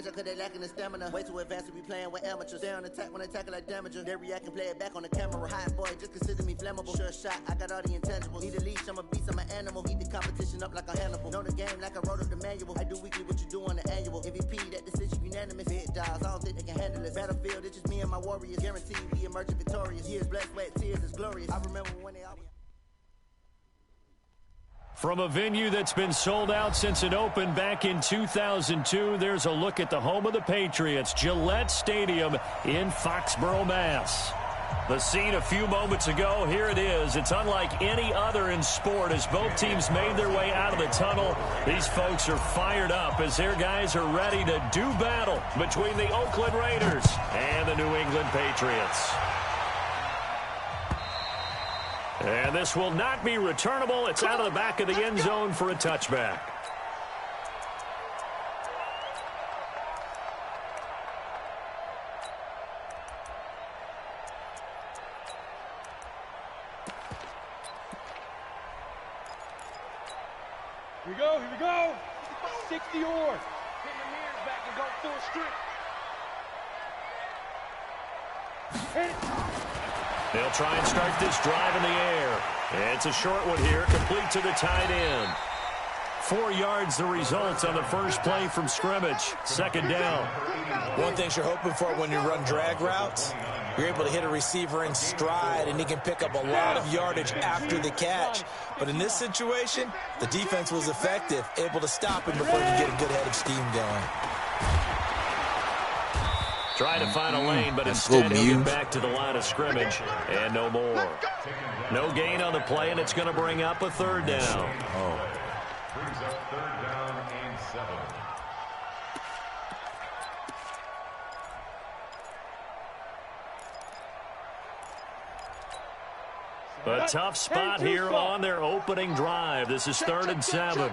catch up cause they lacking the stamina. Way too advanced to be playing with amateurs. Stay on attack when they tackle like damager. They react and play it back on the camera. Hot boy, just consider me flammable. Sure shot, I got all the intangibles. Need a leash, I'm a beast, I'm an animal. Heat the competition up like a Hannibal. Know the game like I wrote up the manual. I do weekly what you do on the annual. MVP, that decision unanimous. Big dials, I don't think they can handle it. Battlefield, it's just me and my warriors. Guaranteed we emerging victorious. Years, blood, sweat, tears, is glorious. I remember when they always... From a venue that's been sold out since it opened back in 2002, there's a look at the home of the Patriots, Gillette Stadium in Foxborough, Mass. The scene a few moments ago, here it is. It's unlike any other in sport as both teams made their way out of the tunnel. These folks are fired up as their guys are ready to do battle between the Oakland Raiders and the New England Patriots. And this will not be returnable. It's out of the back of the end zone for a touchback. Here we go, here we go. 60 or. Get the mirrors back and go full strip. Hit it. They'll try and start this drive in the air. It's a short one here, complete to the tight end. 4 yards the result on the first play from scrimmage. Second down. One thing you're hoping for when you run drag routes, you're able to hit a receiver in stride, and he can pick up a lot of yardage after the catch. But in this situation, the defense was effective, able to stop him before he could get a good head of steam going. Trying to find a lane, but instead he'll get back to the line of scrimmage, and no more. No gain on the play, and it's going to bring up a third down. Brings up third down and 7. A tough spot here on their opening drive. This is 3rd and 7.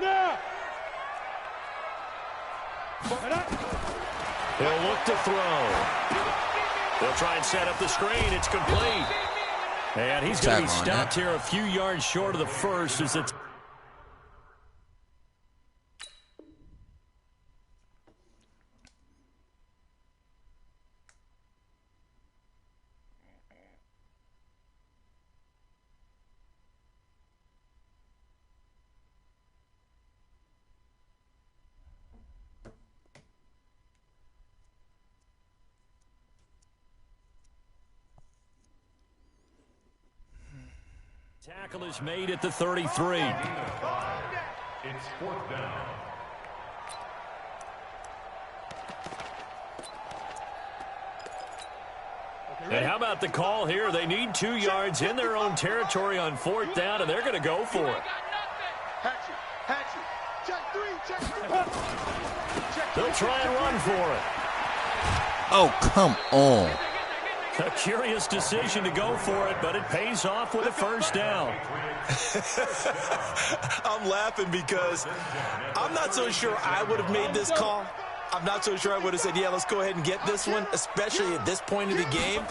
Now. He'll look to throw. They'll try and set up the screen. It's complete. And he's going to be stopped here a few yards short of the first as it's... Tackle is made at the 33. It's 4th down. And how about the call here? They need 2 yards in their own territory on 4th down, and they're going to go for it. They'll try and run for it. Oh, come on. A curious decision to go for it, but it pays off with a first down. I'm laughing because I'm not so sure I would have made this call. I'm not so sure I would have said, yeah, let's go ahead and get this one, especially at this point of the game.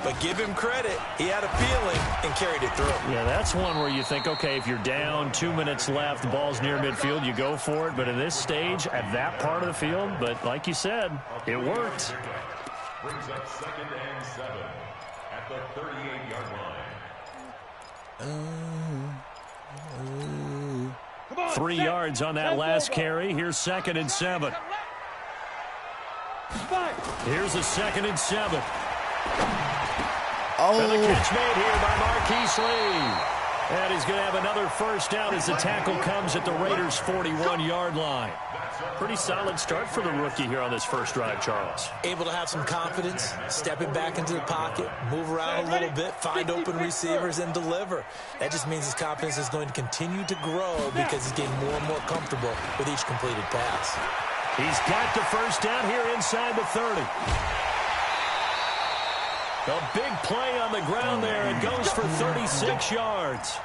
But give him credit. He had a feeling and carried it through. Yeah, that's one where you think, okay, if you're down, 2 minutes left, the ball's near midfield, you go for it. But in this stage, at that part of the field, but like you said, it worked. Brings up 2nd and 7 at the 38-yard line. 3 yards on that last carry. Here's 2nd and 7. Here's a 2nd and 7. Oh. And the catch made here by Marquise Lee. And he's going to have another first down as the tackle comes at the Raiders' 41-yard line. Pretty solid start for the rookie here on this first drive, Charles. Able to have some confidence, stepping back into the pocket, move around a little bit, find open receivers, and deliver. That just means his confidence is going to continue to grow because he's getting more and more comfortable with each completed pass. He's got the first down here inside the 30. A big play on the ground there. It goes for 36 yards.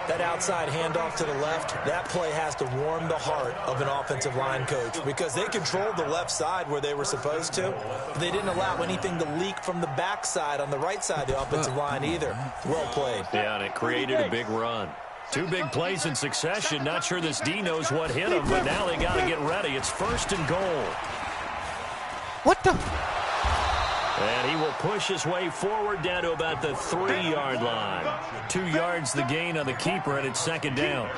That outside handoff to the left, that play has to warm the heart of an offensive line coach because they controlled the left side where they were supposed to. But they didn't allow anything to leak from the backside on the right side of the offensive line either. Well played. Yeah, and it created a big run. 2 big plays in succession. Not sure this D knows what hit him, but now they got to get ready. It's 1st and goal. What the? And he will push his way forward down to about the 3-yard line. 2 yards the gain on the keeper, and it's second down.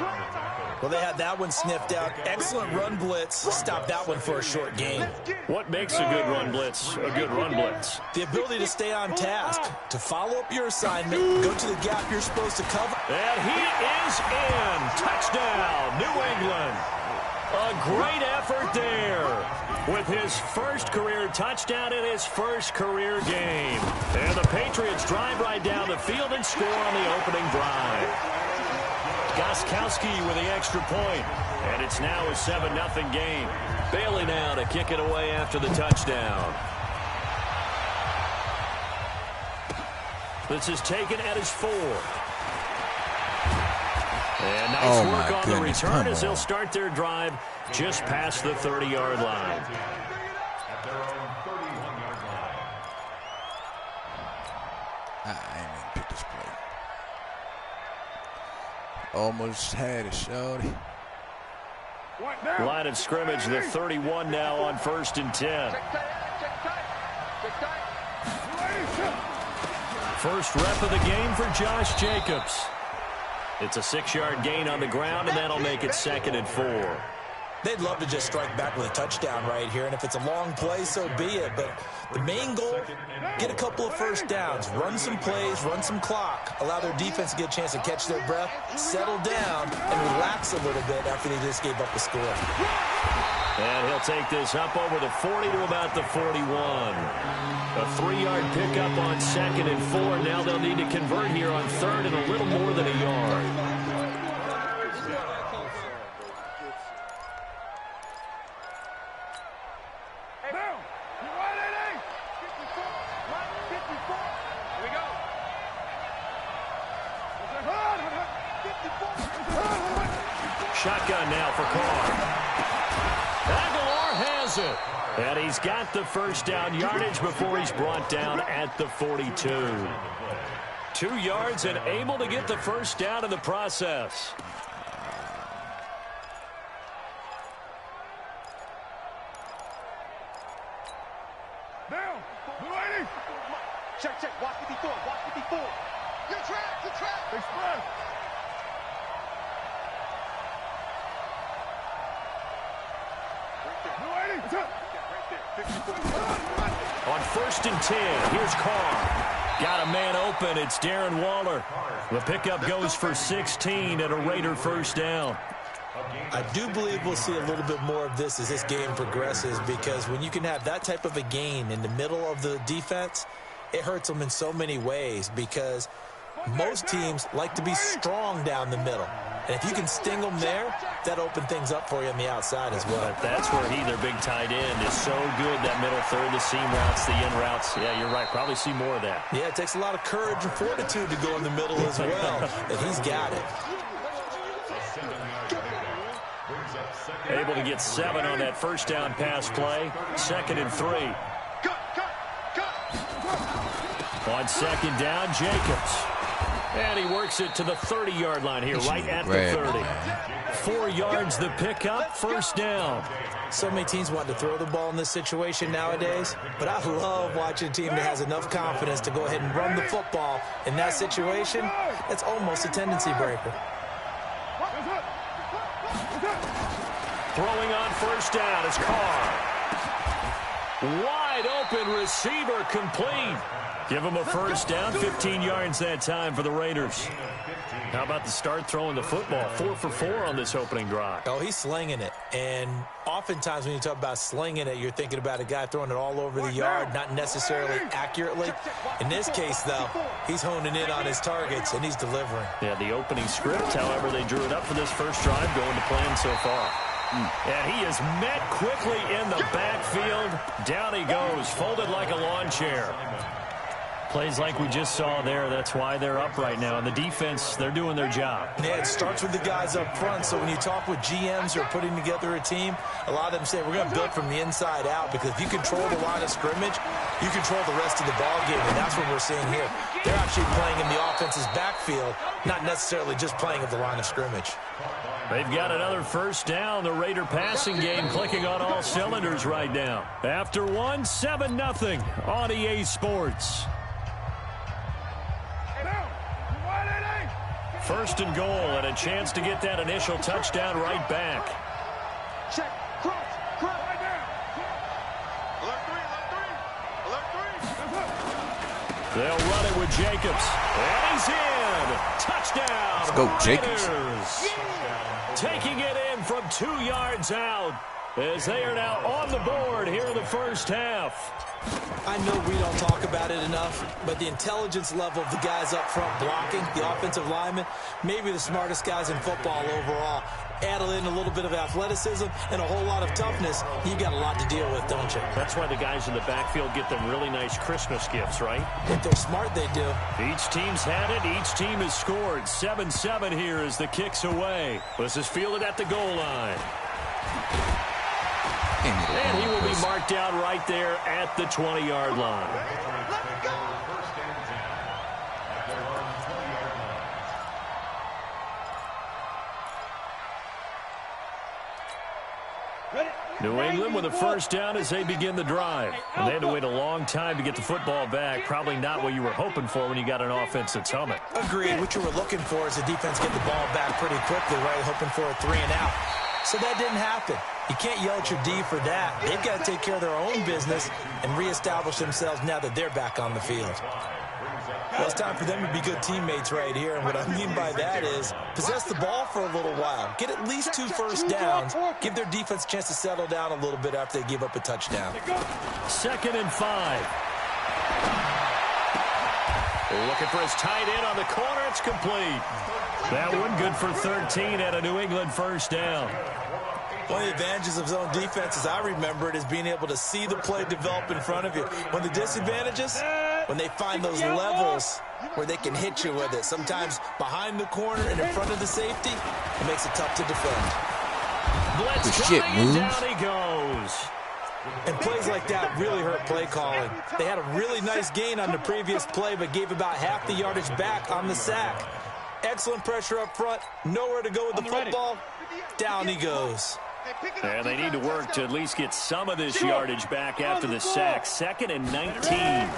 Well, they had that one sniffed out. Excellent run blitz. Stop that one for a short gain. What makes a good run blitz a good run blitz? The ability to stay on task, to follow up your assignment, go to the gap you're supposed to cover. And he is in. Touchdown, New England. A great effort there with his first career touchdown in his first career game. And the Patriots drive right down the field and score on the opening drive. Gostkowski with the extra point. And it's now a 7-0 game. Bailey now to kick it away after the touchdown. This is taken at his 4. And nice work on the return as they'll start their drive just past the 30-yard line. At their own 31-yard line. I ain't even pick this play. Almost had it, shorty. Line of scrimmage, the 31 now on 1st and 10. First rep of the game for Josh Jacobs. It's a 6-yard gain on the ground, and that'll make it 2nd and 4. They'd love to just strike back with a touchdown right here, and if it's a long play, so be it. But the main goal, get a couple of first downs, run some plays, run some clock, allow their defense to get a chance to catch their breath, settle down, and relax a little bit after they just gave up the score. And he'll take this up over the 40 to about the 41. A 3-yard pickup on 2nd and 4. Now they'll need to convert here on 3rd and a little more than a yard. Shotgun now for Carr. Aguilar has it. And he's got the first down yardage before he's brought down at the 42. 2 yards and able to get the first down in the process. Down. Check. Watch 54. Your track. Express. On 1st and 10, here's Carr. Got a man open. It's Darren Waller. The pickup goes for 16 and a Raider first down. I do believe we'll see a little bit more of this as this game progresses, because when you can have that type of a gain in the middle of the defense, it hurts them in so many ways, because most teams like to be strong down the middle. And if you can sting them there, that opens things up for you on the outside as well. But that's where he, their big tight end, is so good. That middle third, the seam routes, the in routes. Yeah, you're right. Probably see more of that. Yeah, it takes a lot of courage and fortitude to go in the middle as well. And he's got it. Able to get 7 on that first down pass play. 2nd and 3. On 2nd down, Jacobs. And he works it to the 30-yard line here, right at the 30. 4 yards the pickup, first down. So many teams want to throw the ball in this situation nowadays, but I love watching a team that has enough confidence to go ahead and run the football. In that situation, it's almost a tendency breaker. Throwing on first down is Carr. Wide open receiver, complete. Give him a first down, 15 yards that time for the Raiders. How about the start throwing the football? 4 for 4 on this opening drive. Oh, he's slinging it. And oftentimes when you talk about slinging it, you're thinking about a guy throwing it all over the yard, not necessarily accurately. In this case, though, he's honing in on his targets, and he's delivering. Yeah, the opening script, however, they drew it up for this first drive, going to plan so far. And he is met quickly in the backfield. Down he goes, folded like a lawn chair. Plays like we just saw there. That's why they're up right now. And the defense, they're doing their job. Yeah, it starts with the guys up front. So when you talk with GMs who are putting together a team, a lot of them say we're going to build from the inside out, because if you control the line of scrimmage, you control the rest of the ball game, and that's what we're seeing here. They're actually playing in the offense's backfield, not necessarily just playing at the line of scrimmage. They've got another first down. The Raider passing game clicking on all cylinders right now. After one, 7-0 on EA Sports. First and goal, and a chance to get that initial touchdown right back. Check. Cross. Right there. Alert 3. They'll run it with Jacobs. And he's in. Touchdown. Let's go, Jacobs. Raiders. Taking it in from 2 yards out as they are now on the board here in the first half. I know we don't talk about it enough, but the intelligence level of the guys up front blocking, the offensive linemen, maybe the smartest guys in football overall. Add in a little bit of athleticism and a whole lot of toughness, you got a lot to deal with, don't you? That's why the guys in the backfield get them really nice Christmas gifts, right? If they're smart, they do. Each team's had it. Each team has scored. 7-7 here as the kick's away. This is fielded at the goal line. And he will be marked down right there at the 20-yard line. New England with a first down as they begin the drive. And they had to wait a long time to get the football back. Probably not what you were hoping for when you got an offense that's humming. Agreed. What you were looking for is the defense get the ball back pretty quickly, right? Hoping for a 3 and out. So that didn't happen. You can't yell at your D for that. They've got to take care of their own business and reestablish themselves now that they're back on the field. Well, it's time for them to be good teammates right here. And what I mean by that is possess the ball for a little while. Get at least 2 first downs. Give their defense a chance to settle down a little bit after they give up a touchdown. 2nd and 5. Looking for his tight end on the corner. It's complete. That one good for 13 at a New England first down. One of the advantages of zone defense, as I remember it, is being able to see the play develop in front of you. One of the disadvantages, when they find those levels where they can hit you with it. Sometimes behind the corner and in front of the safety, it makes it tough to defend. Blitz coming, and down he goes. And plays like that really hurt play calling. They had a really nice gain on the previous play, but gave about half the yardage back on the sack. Excellent pressure up front. Nowhere to go with the football. Down he goes. And they need to work to at least get some of this yardage back after the sack. 2nd and 19.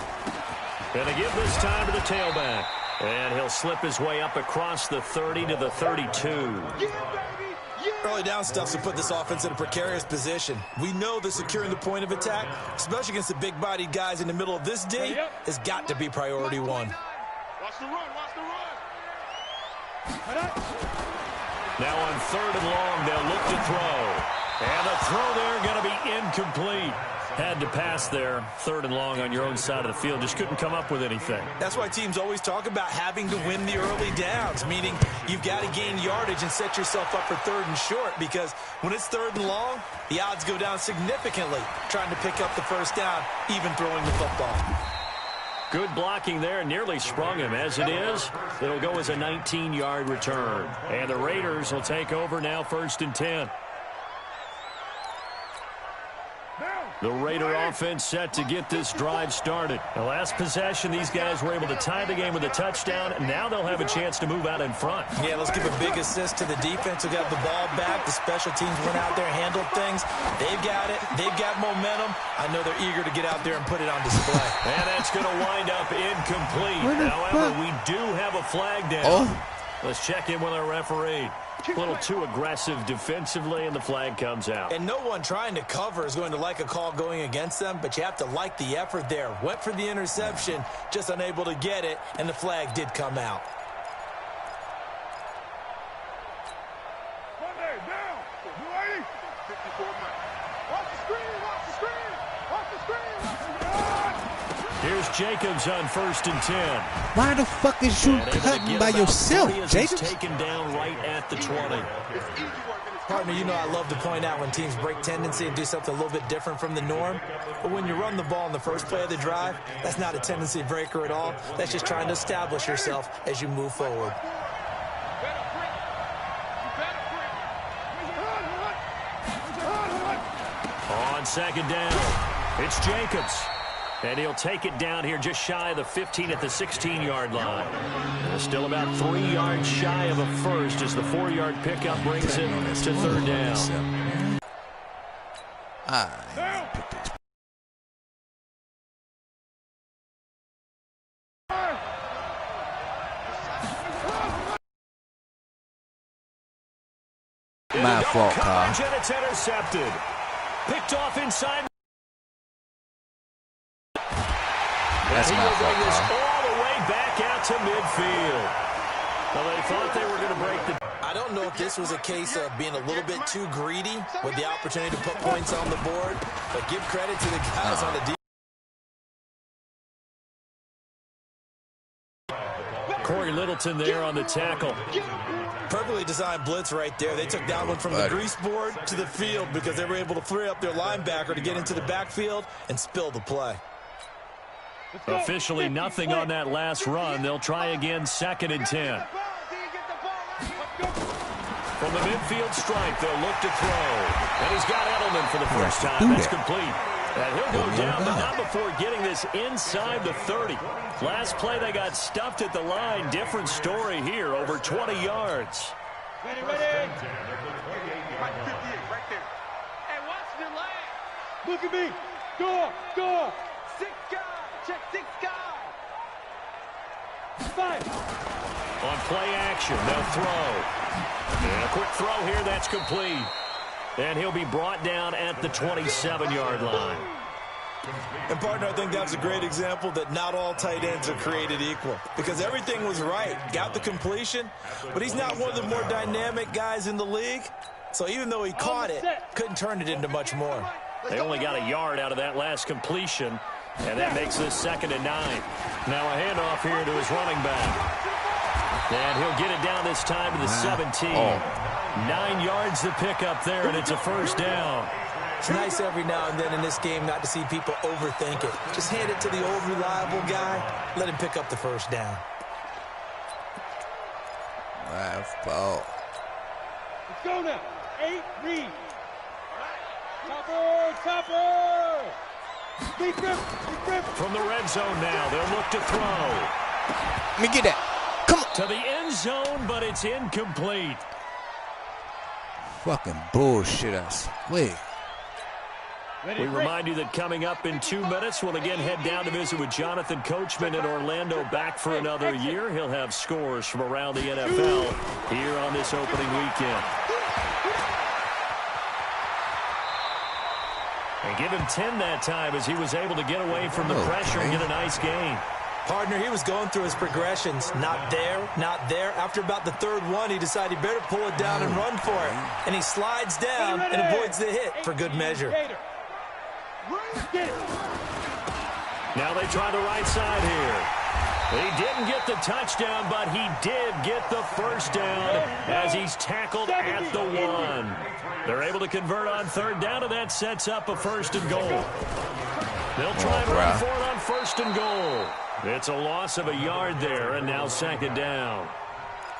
Gonna give this time to the tailback. And he'll slip his way up across the 30 to the 32. Early down stuff to put this offense in a precarious position. We know that securing the point of attack, especially against the big-bodied guys in the middle of this D, has got to be priority 1. Watch the run. Now on 3rd and long, they'll look to throw. And the throw there going to be incomplete. Had to pass there. 3rd and long on your own side of the field. Just couldn't come up with anything. That's why teams always talk about having to win the early downs, meaning you've got to gain yardage and set yourself up for 3rd and short, because when it's 3rd and long, the odds go down significantly trying to pick up the first down, even throwing the football. Good blocking there, nearly sprung him. As it is, it'll go as a 19-yard return. And the Raiders will take over now, 1st and 10. The Raider offense set to get this drive started. The last possession, these guys were able to tie the game with a touchdown, and now they'll have a chance to move out in front. Yeah, let's give a big assist to the defense who got the ball back. The special teams went out there, handled things. They've got it. They've got momentum. I know they're eager to get out there and put it on display. And that's going to wind up incomplete. However, we do have a flag down. Let's check in with our referee. A little too aggressive defensively, and the flag comes out. And no one trying to cover is going to like a call going against them, but you have to like the effort there. Went for the interception, just unable to get it, and the flag did come out. Here's Jacobs on 1st and 10. Why the fuck is you cutting by yourself, Jacobs? Taken down right at the 20. Partner, you know I love to point out when teams break tendency and do something a little bit different from the norm. But when you run the ball in the first play of the drive, that's not a tendency breaker at all. That's just trying to establish yourself as you move forward. On 2nd down, it's Jacobs. And he'll take it down here just shy of the 15 at the 16-yard line. Still about 3 yards shy of a first as the 4-yard pickup brings him to third down. My fault, Carl. And it's intercepted. Picked off inside. That's my fault, This Carl. all the way back out to midfield. Well, they thought they were going to break the... I don't know if this was a case of being a little bit too greedy with the opportunity to put points on the board, but give credit to the guys on the defense. Corey Littleton there on the tackle. Perfectly designed blitz right there. They took that one from the grease board to the field because they were able to free up their linebacker to get into the backfield and spill the play. Officially nothing on that last run. They'll try again, 2nd and 10. From the midfield stripe, they'll look to throw. And he's got Edelman for the first time. That's complete. And he'll go down, but not before getting this inside the 30. Last play, they got stuffed at the line. Different story here, over 20 yards. Ready, ready. Right 58, right there. Hey, watch the line. Look at me. Go. 6 guys. Check 6 guys. 5. On play action, they'll throw. And a quick throw here, that's complete. And he'll be brought down at the 27-yard line. And, partner, I think that was a great example that not all tight ends are created equal because everything was right. Got the completion, but he's not one of the more dynamic guys in the league. So even though he caught it, couldn't turn it into much more. They only got a yard out of that last completion, and that makes this 2nd and 9. Now a handoff here to his running back. And he'll get it down this time to the 17. 9 yards to pick up there, and it's a first down. It's nice every now and then in this game not to see people overthink it. Just hand it to the old reliable guy. Let him pick up the first down. My fault. Let's go now. 8, read. Topper. Deep grip. From the red zone now, they'll look to throw. Let me get that. Come on. To the end zone, but it's incomplete. Fucking bullshit, I swear. We remind you that coming up in 2 minutes, we'll again head down to visit with Jonathan Coachman in Orlando, back for another year. He'll have scores from around the NFL here on this opening weekend. And give him 10 that time as he was able to get away from the pressure and get a nice gain. Partner, he was going through his progressions. Not there, not there. After about the 3rd one, he decided he better pull it down and run for it. And he slides down and avoids the hit for good measure. Now they try the right side here. He didn't get the touchdown, but he did get the first down as he's tackled at the 1. They're able to convert on 3rd down, and that sets up a 1st and goal. They'll try and run for it on 1st and goal. It's a loss of a yard there, and now 2nd down.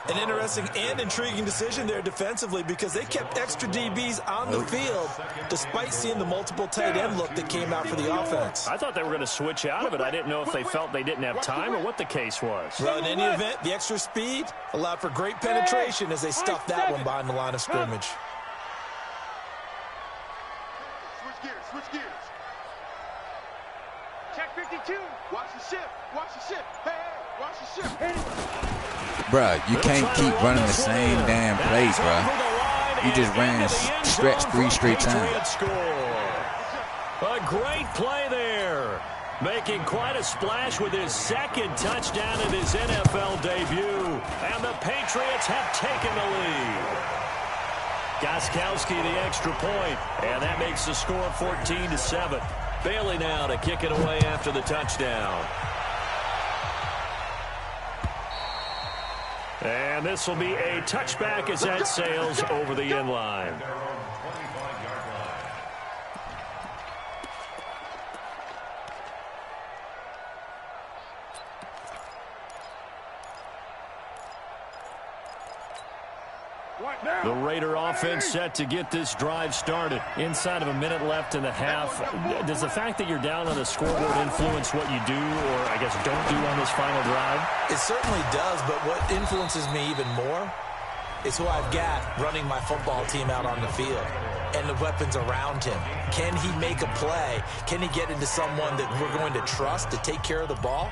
An interesting and intriguing decision there defensively because they kept extra DBs on the field despite seeing the multiple tight end look that came out for the offense. I thought they were going to switch out of it. I didn't know if they felt they didn't have time or what the case was. Well, in any event, the extra speed allowed for great penetration as they stuffed that one behind the line of scrimmage. Switch gears. Check 52. Watch the ship. Hey, watch the ship. Bruh, you can't keep running the same damn plays, bruh. You just ran stretch 3 straight times. A great play there. Making quite a splash with his 2nd touchdown in his NFL debut. And the Patriots have taken the lead. Gostkowski the extra point, and that makes the score 14-7. Bailey now to kick it away after the touchdown. And this will be a touchback as that sails over the end line. The Raider offense set to get this drive started. Inside of a minute left in the half. Does the fact that you're down on the scoreboard influence what you do, or I guess don't do on this final drive? It certainly does, but what influences me even more is who I've got running my football team out on the field and the weapons around him. Can he make a play? Can he get into someone that we're going to trust to take care of the ball?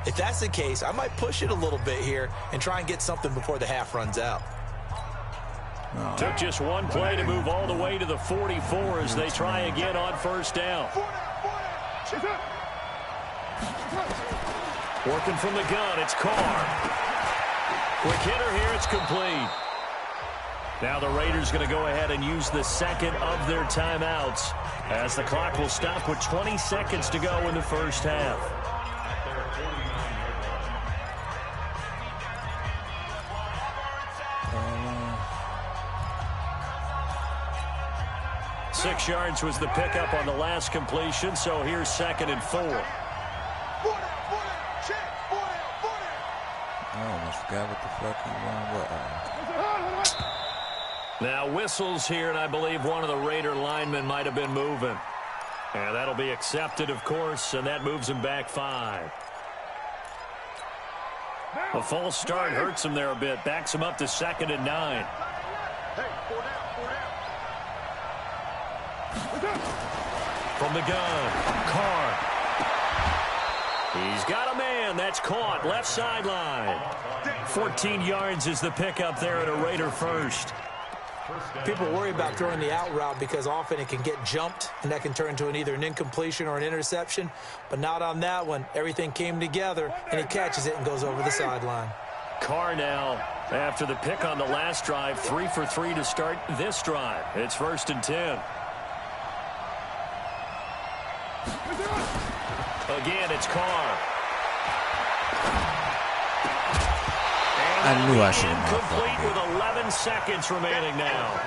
If that's the case, I might push it a little bit here and try and get something before the half runs out. Took just one play to move all the way to the 44 as they try again on first down. Working from the gun, it's Carr. Quick hitter here, it's complete. Now the Raiders going to go ahead and use the second of their timeouts as the clock will stop with 20 seconds to go in the first half. 6 yards was the pickup on the last completion, so here's 2nd and 4. I almost forgot what the fuck he won. Now whistles here, and I believe one of the Raider linemen might have been moving. And that'll be accepted, of course, and that moves him back 5. A false start hurts him there a bit, backs him up to 2nd and 9. From the gun, Carr. He's got a man. That's caught. Left sideline. 14 yards is the pickup there at a Raider first. People worry about throwing the out route because often it can get jumped, and that can turn into either an incompletion or an interception. But not on that one. Everything came together, and he catches it and goes over the sideline. Carr now, after the pick on the last drive, 3 for 3 to start this drive. It's 1st and 10. Again, it's Carr. I knew I should have complete with 11 seconds remaining now.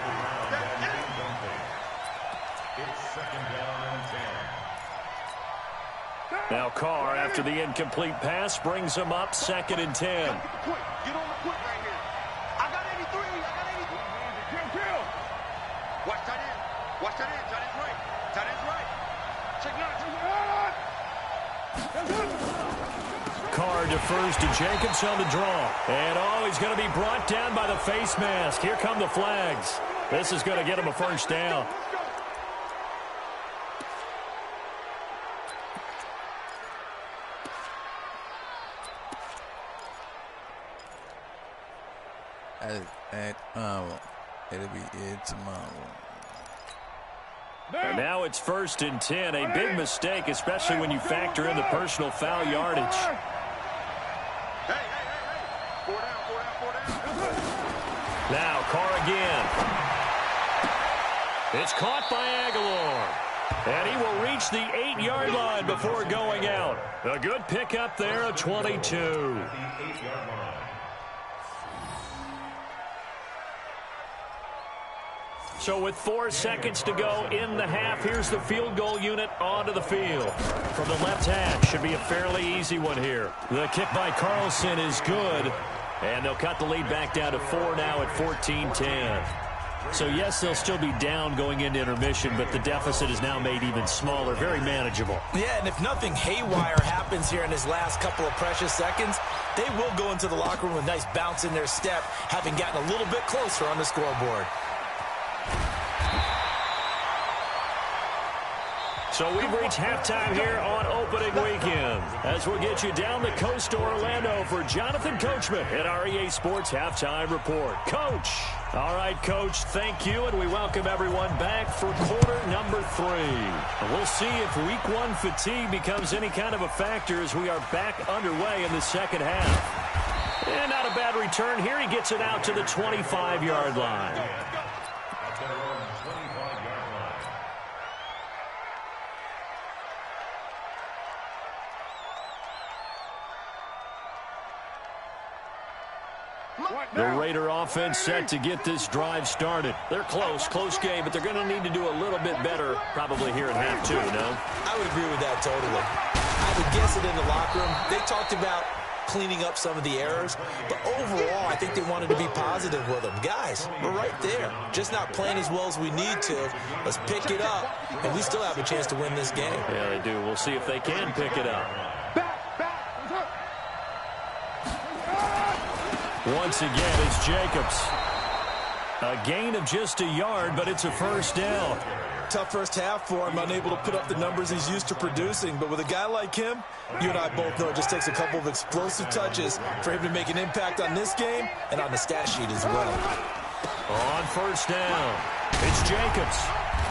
Now Carr, after the incomplete pass, brings him up 2nd and 10. Get on the quick right here. I got 83. Watch tight end. Watch tight end. Tight end's right. Tight end's right. Check it out. Carr defers to Jacobs on the draw. And he's going to be brought down by the face mask. Here come the flags. This is going to get him a first down. It'll be it tomorrow. And now it's 1st and 10. A big mistake, especially when you factor in the personal foul yardage. Hey. 4 down. Now Carr again. It's caught by Aguilar. And he will reach the 8-yard line before going out. A good pickup there at 22. So with 4 seconds to go in the half, here's the field goal unit onto the field. From the left hash, should be a fairly easy one here. The kick by Carlson is good. And they'll cut the lead back down to 4 now at 14-10. So, yes, they'll still be down going into intermission, but the deficit is now made even smaller, very manageable. Yeah, and if nothing haywire happens here in his last couple of precious seconds, they will go into the locker room with a nice bounce in their step, having gotten a little bit closer on the scoreboard. So we've reached halftime here on opening weekend as we'll get you down the coast to Orlando for Jonathan Coachman at our EA Sports Halftime Report. Coach. All right, Coach, thank you, and we welcome everyone back for quarter number 3. And we'll see if week 1 fatigue becomes any kind of a factor as we are back underway in the second half. And not a bad return here. He gets it out to the 25-yard line. The Raider offense set to get this drive started. They're close game, but they're going to need to do a little bit better probably here in half 2, no? I would agree with that totally. I would guess it in the locker room. They talked about cleaning up some of the errors. But overall, I think they wanted to be positive with them. Guys, we're right there. Just not playing as well as we need to. Let's pick it up, and we still have a chance to win this game. Yeah, they do. We'll see if they can pick it up. Once again, it's Jacobs. A gain of just a yard, but it's a first down. Tough first half for him, unable to put up the numbers he's used to producing. But with a guy like him, you and I both know it just takes a couple of explosive touches for him to make an impact on this game and on the stat sheet as well. On first down, it's Jacobs.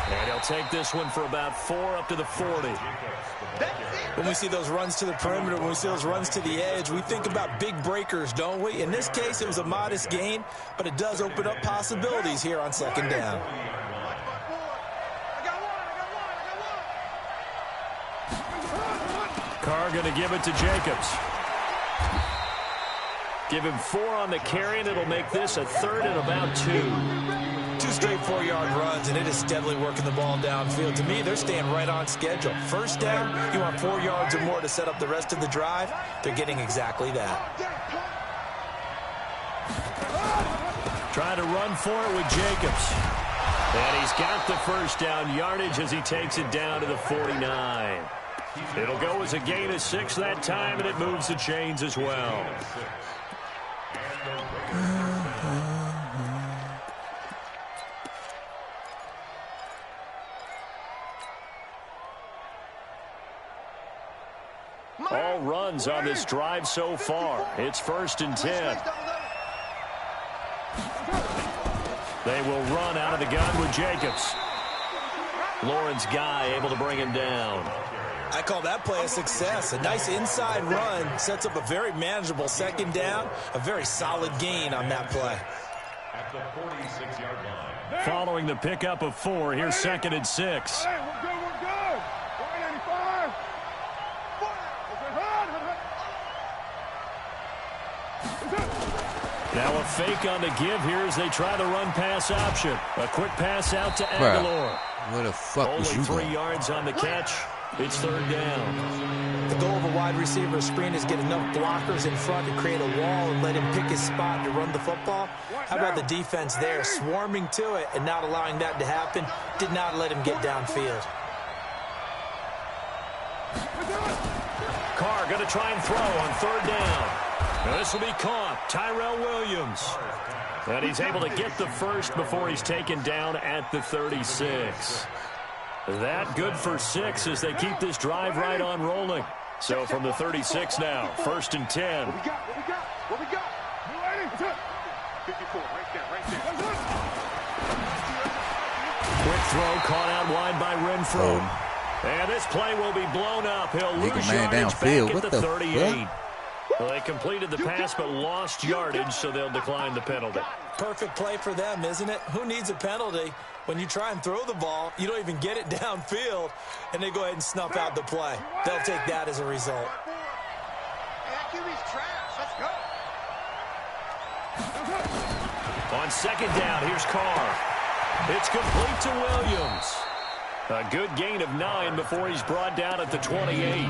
And he'll take this one for about 4 up to the 40. When we see those runs to the perimeter, when we see those runs to the edge, we think about big breakers, don't we? In this case, it was a modest gain, but it does open up possibilities here on second down. Carr going to give it to Jacobs. Give him 4 on the carry, and it'll make this a 3rd and about 2. 2 straight 4-yard runs, and it is steadily working the ball downfield. To me, they're staying right on schedule. First down, you want 4 yards or more to set up the rest of the drive. They're getting exactly that. Trying to run for it with Jacobs. And he's got the first down yardage as he takes it down to the 49. It'll go as a gain of 6 that time, and it moves the chains as well. All runs on this drive so far. It's 1st and 10. They will run out of the gun with Jacobs. Lawrence Guy able to bring him down. I call that play a success. A nice inside run sets up a very manageable second down. A very solid gain on that play. At the 46-yard line. Following the pickup of 4, here's 2nd and 6. Hey, we're good, we're good. 185. Now a fake on the give here as they try the run-pass option. A quick pass out to Aguilar. Where the fuck was you Only 3 going? yards on the catch. It's 3rd down. The goal of a wide receiver screen is get enough blockers in front to create a wall and let him pick his spot to run the football. How about the defense there, swarming to it and not allowing that to happen? Did not let him get downfield. Carr going to try and throw on 3rd down. Now this will be caught. Tyrell Williams. And he's able to get the first before he's taken down at the 36. That good for 6 as they keep this drive right on rolling. So from the 36 now, 1st and 10. What we got? What we got? 54, right there. Quick throw caught out wide by Renfro. And this play will be blown up. He'll lose yardage back at the 38. Well, they completed the pass but lost yardage, so they'll decline the penalty. Perfect play for them, isn't it? Who needs a penalty? When you try and throw the ball, you don't even get it downfield, and they go ahead and snuff out the play. They'll take that as a result. On 2nd down, here's Carr. It's complete to Williams. A good gain of 9 before he's brought down at the 28.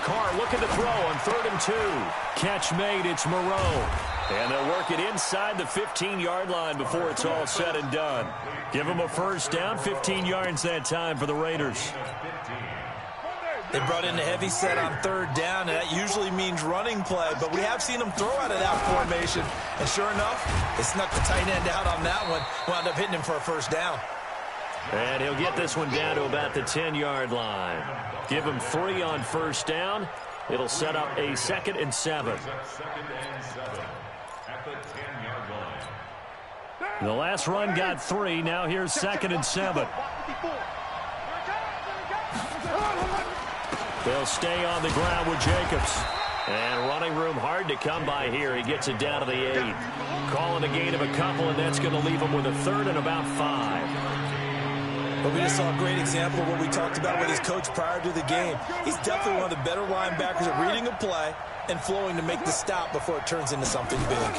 Carr looking to throw on 3rd and 2. Catch made, it's Moreau. And they'll work it inside the 15-yard line before it's all said and done. Give them a first down, 15 yards that time for the Raiders. They brought in a heavy set on 3rd down, and that usually means running play, but we have seen them throw out of that formation. And sure enough, they snuck the tight end out on that one, wound up hitting him for a first down. And he'll get this one down to about the 10-yard line. Give him 3 on first down. It'll set up a 2nd and 7. The last run got 3. Now here's 2nd and 7. They'll stay on the ground with Jacobs. And running room hard to come by here. He gets it down to the 8. Calling a gain of a couple, and that's going to leave him with a third and about 5. But we just saw a great example of what we talked about with his coach prior to the game. He's definitely one of the better linebackers at reading a play and flowing to make the stop before it turns into something big.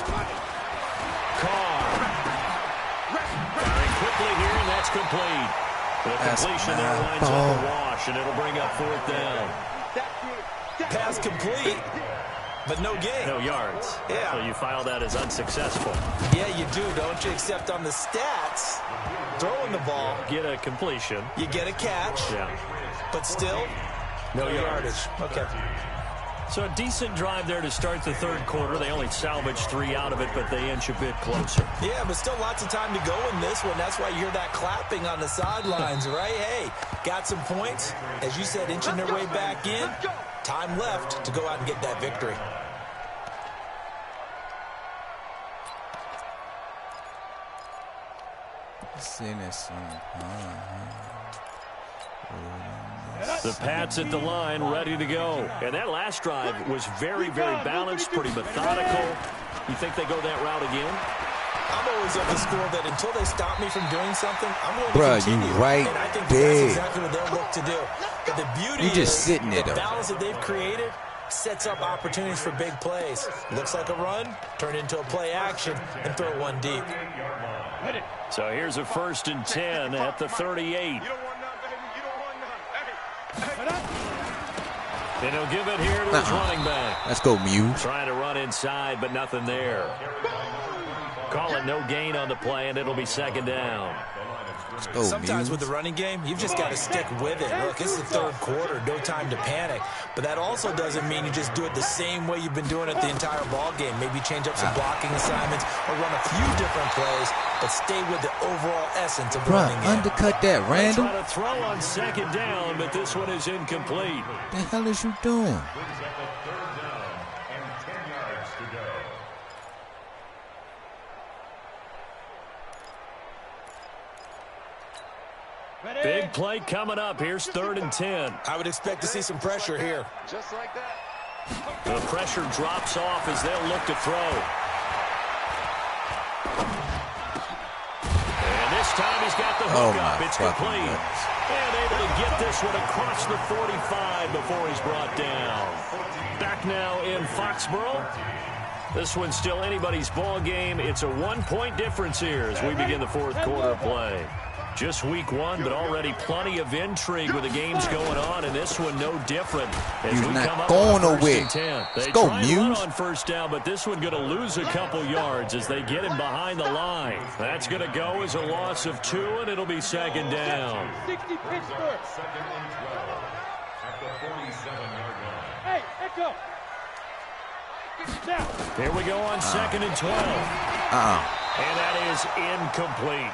Carr. Firing quickly here, and that's complete. The completion there lines up a wash, and it'll bring up 4th down. Pass complete, but no gain. No yards. Yeah. So you file that as unsuccessful. Yeah, you do, don't you? Except on the stats, throwing the ball. Get a completion. You get a catch. Yeah. But still, no yardage. Okay. So a decent drive there to start the 3rd quarter. They only salvaged 3 out of it, but they inch a bit closer. Yeah, but still lots of time to go in this one. That's why you hear that clapping on the sidelines, right? Hey, got some points. As you said, inching their way back in. Time left to go out and get that victory. The Pats at the line, ready to go. And that last drive was very, very balanced, pretty methodical. You think they go that route again? I'm always of the school that until they stop me from doing something, I'm going to continue. You right and I think there. that's exactly what they'll look to do. But the beauty just is sitting there, the though. balance that they've created sets up opportunities for big plays. Looks like a run, turn into a play action, and throw one deep. So here's a 1st and 10 at the 38. And he'll give it here to his running back. Let's go, Muse. Trying to run inside, but nothing there. Call it no gain on the play, and it'll be 2nd down. Sometimes with the running game, you've just got to stick with it. Look, it's the 3rd quarter, no time to panic. But that also doesn't mean you just do it the same way you've been doing it the entire ball game. Maybe change up some blocking assignments or run a few different plays, but stay with the overall essence of the running game. Undercut that, Randall. Try to throw on 2nd down, but this one is incomplete. The hell is you doing? Big play coming up. Here's 3rd and 10. I would expect to see some pressure here. Just like that. The pressure drops off as they'll look to throw. And this time he's got the hook up. It's complete. And able to get this one across the 45 before he's brought down. Back now in Foxborough. This one's still anybody's ball game. It's a 1-point difference here as we begin the 4th quarter play. Just week 1, but already plenty of intrigue with the games going on, and this one no different. As He's we not come up going on 1st nowhere. and 10. They Let's go, try and run Muse. on 1st down, but this one going to lose a couple yards as they get him behind the line. That's going to go as a loss of 2, and it'll be 2nd down. 60 Pittsburgh. 2nd and 12 at the 47-yard line. Hey, Echo. Now. Here we go on 2nd and 12. And that is incomplete.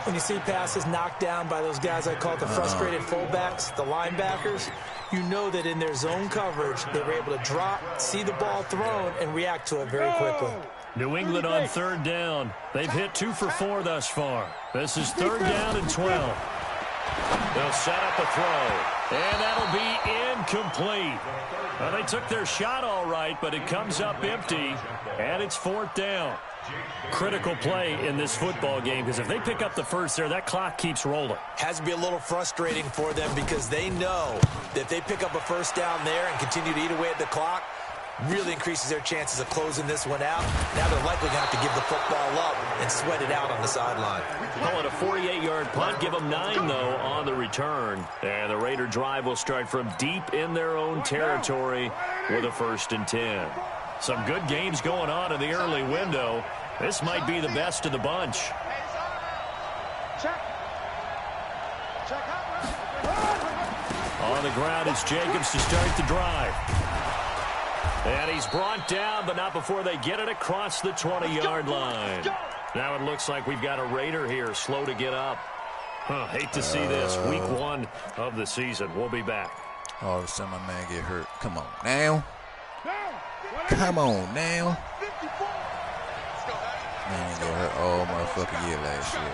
When you see passes knocked down by those guys I call the frustrated fullbacks, the linebackers, you know that in their zone coverage, they were able to drop, see the ball thrown, and react to it very quickly. New England on 3rd down. They've hit 2 for 4 thus far. This is 3rd down and 12. They'll set up a throw, and that'll be incomplete. Well, they took their shot all right, but it comes up empty, and it's 4th down. Critical play in this football game because if they pick up the 1st there, that clock keeps rolling. Has to be a little frustrating for them because they know that if they pick up a 1st down there and continue to eat away at the clock, really increases their chances of closing this one out. Now they're likely going to have to give the football up and sweat it out on the sideline. Call it a 48-yard punt. Give them 9, though, on the return. And the Raider drive will start from deep in their own territory with a 1st and 10. Some good games going on in the early window. This might be the best of the bunch. On the ground is Jacobs to start the drive. And he's brought down, but not before they get it across the 20-yard line. Now it looks like we've got a Raider here, slow to get up. Hate to see this. Week 1 of the season. We'll be back. All of a sudden, my man get hurt. Come on now. Come on now. Man get hurt all motherfucking year last year.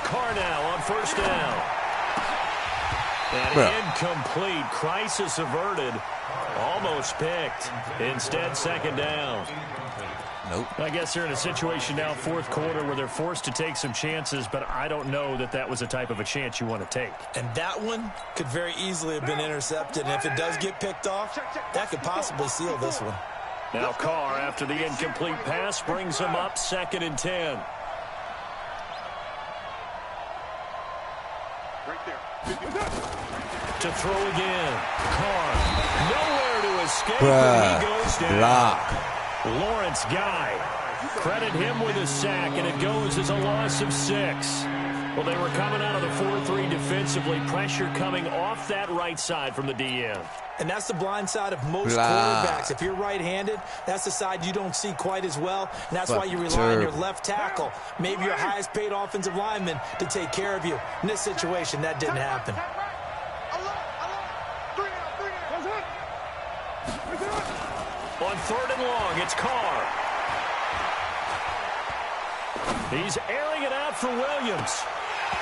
Carr now on 1st down. And incomplete. Crisis averted. Almost picked. Instead, second down. Nope. I guess they're in a situation now, fourth quarter, where they're forced to take some chances, but I don't know that that was the type of a chance you want to take. And that one could very easily have been intercepted. And if it does get picked off, that could possibly seal this one. Now Carr, after the incomplete pass, brings him up 2nd and 10. Right there. To throw again. Carr, nowhere to escape. Bruh, He goes down. block. Lawrence Guy. Credit him with a sack, and it goes as a loss of 6. Well, they were coming out of the 4-3 defensively. Pressure coming off that right side from the DN. And that's the blind side of most quarterbacks. If you're right-handed, that's the side you don't see quite as well. And that's why you rely on your left tackle, maybe your highest-paid offensive lineman, to take care of you. In this situation, that didn't happen. On 3rd and long, it's Carr. He's airing it out for Williams.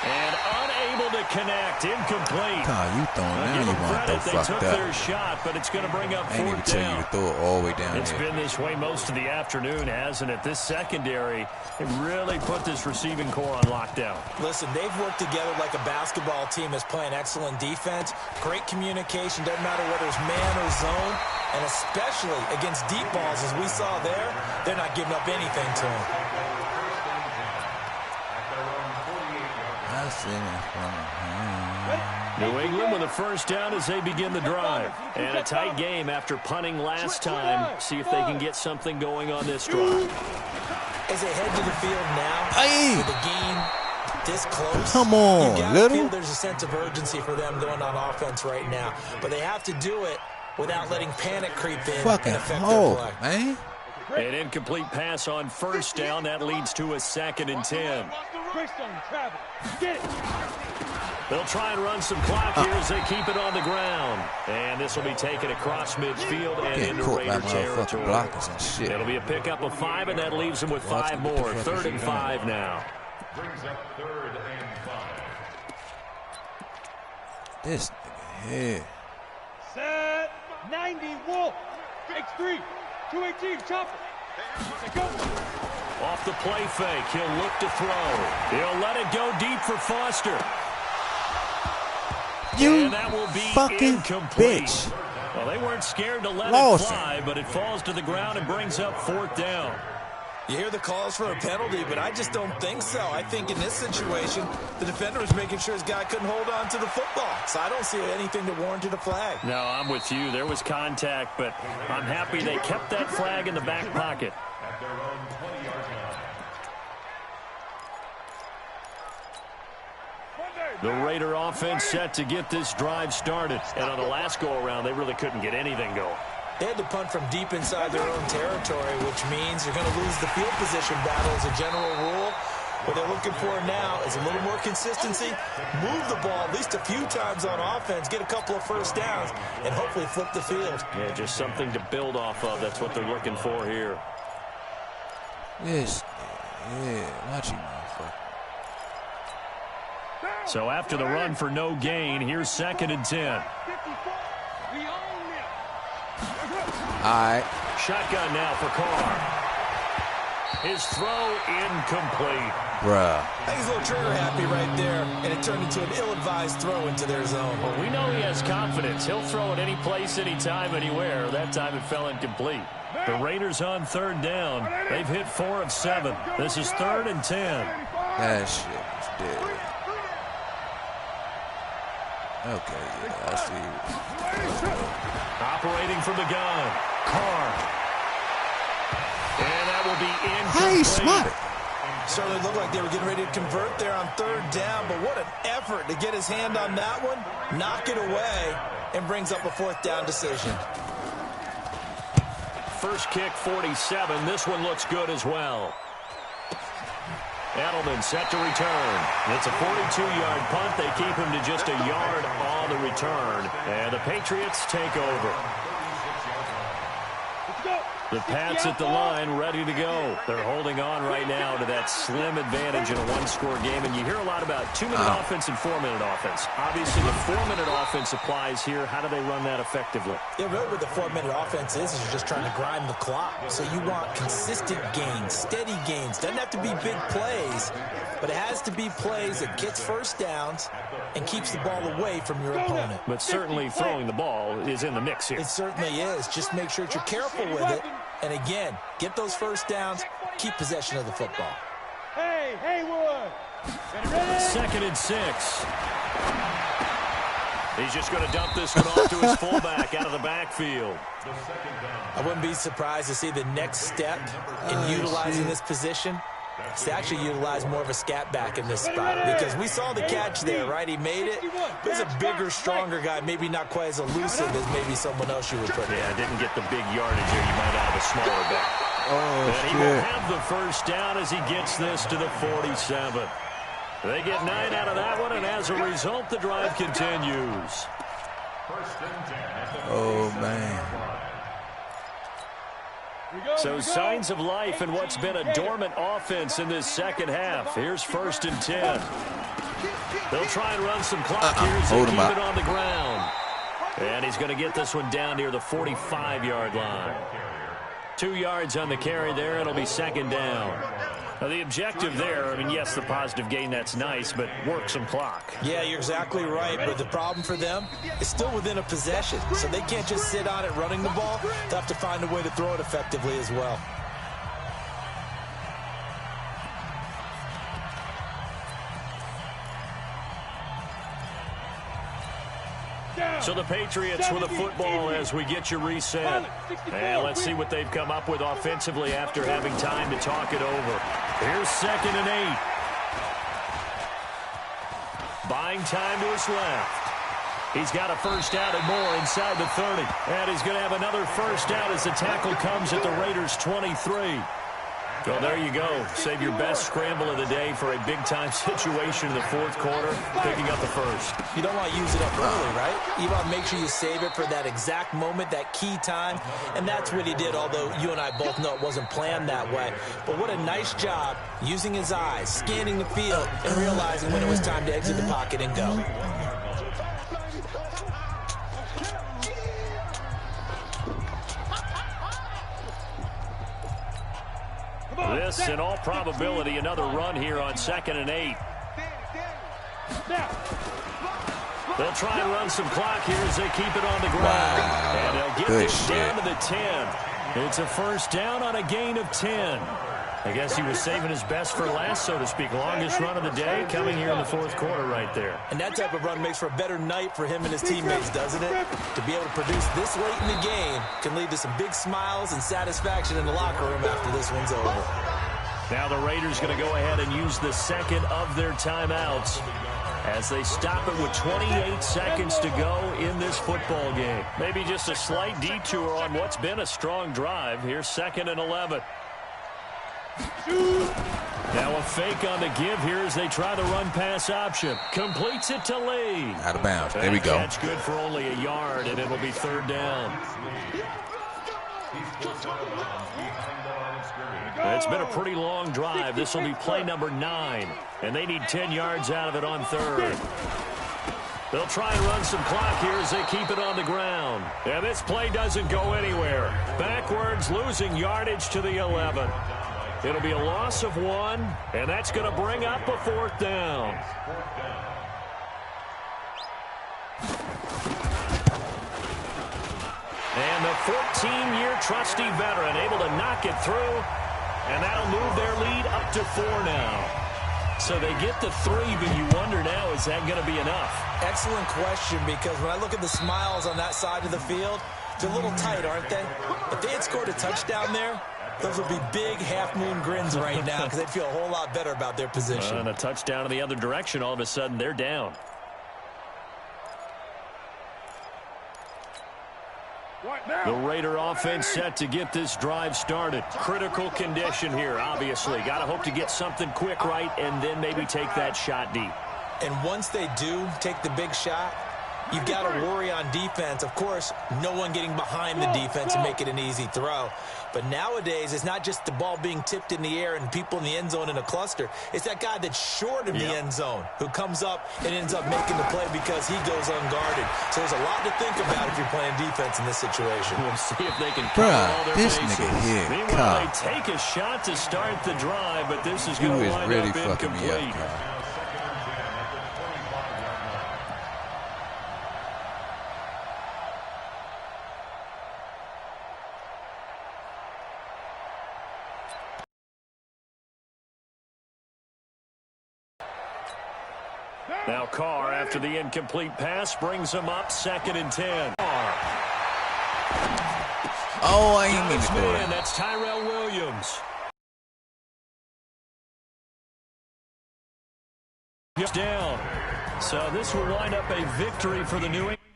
And unable to connect. Incomplete. God, you throwing now you want to throw fucked up. They took their shot, but it's going to bring up 4th down. I ain't even tell you to throw it all the way down It's there. been this way most of the afternoon, hasn't it? This secondary, it really put this receiving core on lockdown. Listen, they've worked together like a basketball team that's playing excellent defense. Great communication. Doesn't matter whether it's man or zone. And especially against deep balls, as we saw there, they're not giving up anything to him. New England with a first down as they begin the drive. And a tight game after punting last time. See if they can get something going on this drive. As they head to the field now, with the game this close, come on, you gotta little. feel there's a sense of urgency for them going on offense right now. But they have to do it without letting panic creep in and affect their play. Man. An incomplete pass on first down. That leads to a 2nd and 10. They'll try and run some clock here as they keep it on the ground. And this will be taken across midfield and into Raider territory. And shit. It'll be a pickup of 5, and that leaves them with 5 more. 3rd and 5 now. Brings up 3rd and 5. This nigga here. Set 90 Wolf. X3. 218 chopper. Go. Off the play fake, he'll look to throw. He'll let it go deep for Foster. You and that will be fucking incomplete. bitch. Well, they weren't scared to let it fly, but it falls to the ground and brings up 4th down. You hear the calls for a penalty, but I just don't think so. I think in this situation, the defender was making sure his guy couldn't hold on to the football. So I don't see anything that warranted a flag. No, I'm with you. There was contact, but I'm happy they kept that flag in the back pocket. At their own 20-yard line. The Raider offense set to get this drive started. And on the last go-around, they really couldn't get anything going. They had to punt from deep inside their own territory, which means you're going to lose the field position battle as a general rule. What they're looking for now is a little more consistency, move the ball at least a few times on offense, get a couple of first downs, and hopefully flip the field. Yeah, just something to build off of. That's what they're looking for here. Yes. Yeah, watch you, motherfucker. So after the run for no gain, here's 2nd and 10. All right. Shotgun now for Carr. His throw incomplete. Bruh. I think he's a little trigger happy right there, and it turned into an ill-advised throw into their zone. Well, we know he has confidence. He'll throw it any place, anytime, anywhere. That time it fell incomplete. The Raiders on 3rd down. They've hit 4 of 7. This is 3rd and 10. That shit is dead. Okay, yeah, I see. Operating from the gun. Carr. And that will be incomplete. How he spotted? Certainly looked like they were getting ready to convert there on 3rd down, but what an effort to get his hand on that one, knock it away, and brings up a 4th down decision. First kick, 47. This one looks good as well. Edelman set to return. It's a 42-yard punt. They keep him to just a yard on the return. And the Patriots take over. Let's go. The Pats at the line, ready to go. They're holding on right now to that slim advantage in a one-score game. And you hear a lot about 2-minute offense and 4-minute offense. Obviously, the 4-minute offense applies here. How do they run that effectively? Yeah, really what the 4-minute offense is you're just trying to grind the clock. So you want consistent gains, steady gains. Doesn't have to be big plays, but it has to be plays that gets first downs and keeps the ball away from your opponent. But certainly throwing the ball is in the mix here. It certainly is. Just make sure that you're careful with it. And again, get those first downs, keep possession of the football. Hey, Haywood! 2nd and 6. He's just going to dump this one off to his fullback out of the backfield. I wouldn't be surprised to see the next step in utilizing this position. To actually utilize more of a scat back in this spot, because we saw the catch there, right? He made it. But he's a bigger, stronger guy, maybe not quite as elusive as maybe someone else you would put in. Yeah, didn't get the big yardage there. You might have a smaller back. Oh, and he will have the first down as he gets this to the 47. They get 9 out of that one, and as a result, the drive continues. Oh, man. So signs of life in what's been a dormant offense in this second half. Here's 1st and 10. They'll try and run some clock here as they keep it on the ground. And he's going to get this one down near the 45-yard line. 2 yards on the carry there. It'll be 2nd down. Now, the objective there, I mean, yes, the positive gain, that's nice, but work some clock. Yeah, you're exactly right, but the problem for them is still within a possession, so they can't just sit on it running the ball. They'll have to find a way to throw it effectively as well. So the Patriots with a football as we get you reset. And let's see what they've come up with offensively after having time to talk it over. Here's 2nd and 8. Buying time to his left. He's got a first down and more inside the 30. And he's going to have another first down as the tackle comes at the Raiders' 23. Well, there you go. Save your best scramble of the day for a big-time situation in the 4th quarter, picking up the first. You don't want to use it up early, right? You want to make sure you save it for that exact moment, that key time, and that's what he did, although you and I both know it wasn't planned that way. But what a nice job using his eyes, scanning the field, and realizing when it was time to exit the pocket and go. This, in all probability, another run here on 2nd and 8. They'll try and run some clock here as they keep it on the ground. And they'll get this down to the 10. It's a first down on a gain of 10. I guess he was saving his best for last, so to speak. Longest run of the day coming here in the 4th quarter right there. And that type of run makes for a better night for him and his teammates, doesn't it? To be able to produce this late in the game can lead to some big smiles and satisfaction in the locker room after this one's over. Now the Raiders going to go ahead and use the 2nd of their timeouts as they stop it with 28 seconds to go in this football game. Maybe just a slight detour on what's been a strong drive. Here's 2nd and 11. Now a fake on the give here as they try the run-pass option. Completes it to Lee. Out of bounds. There we go. That's good for only a yard, and it'll be 3rd down. It's been a pretty long drive. This will be play number 9, and they need 10 yards out of it on 3rd. They'll try and run some clock here as they keep it on the ground. And this play doesn't go anywhere. Backwards, losing yardage to the 11. It'll be a loss of 1, and that's going to bring up a 4th down. And the 14-year trusty veteran able to knock it through, and that'll move their lead up to 4 now. So they get the 3, but you wonder now, is that going to be enough? Excellent question, because when I look at the smiles on that side of the field, they're a little tight, aren't they? If they had scored a touchdown there, those would be big half-moon grins right now because they'd feel a whole lot better about their position. And a touchdown in the other direction, all of a sudden they're down. The Raider offense set to get this drive started. Critical condition here, obviously. Got to hope to get something quick right and then maybe take that shot deep. And once they do take the big shot, you've got to worry on defense. Of course, no one getting behind the defense and make it an easy throw. But nowadays, it's not just the ball being tipped in the air and people in the end zone in a cluster. It's that guy that's short of the end zone who comes up and ends up making the play because he goes unguarded. So there's a lot to think about if you're playing defense in this situation. We'll see if they can cover all their this bases. nigga here, Meanwhile, they take a shot to start the drive, but this is going to wind really up fucking me incomplete. up, God. Now Carr, after the incomplete pass, brings him up 2nd and 10. Carr. Oh, I ain't mean to do it. That's Tyrell Williams. Down. So this will wind up a victory for the New England.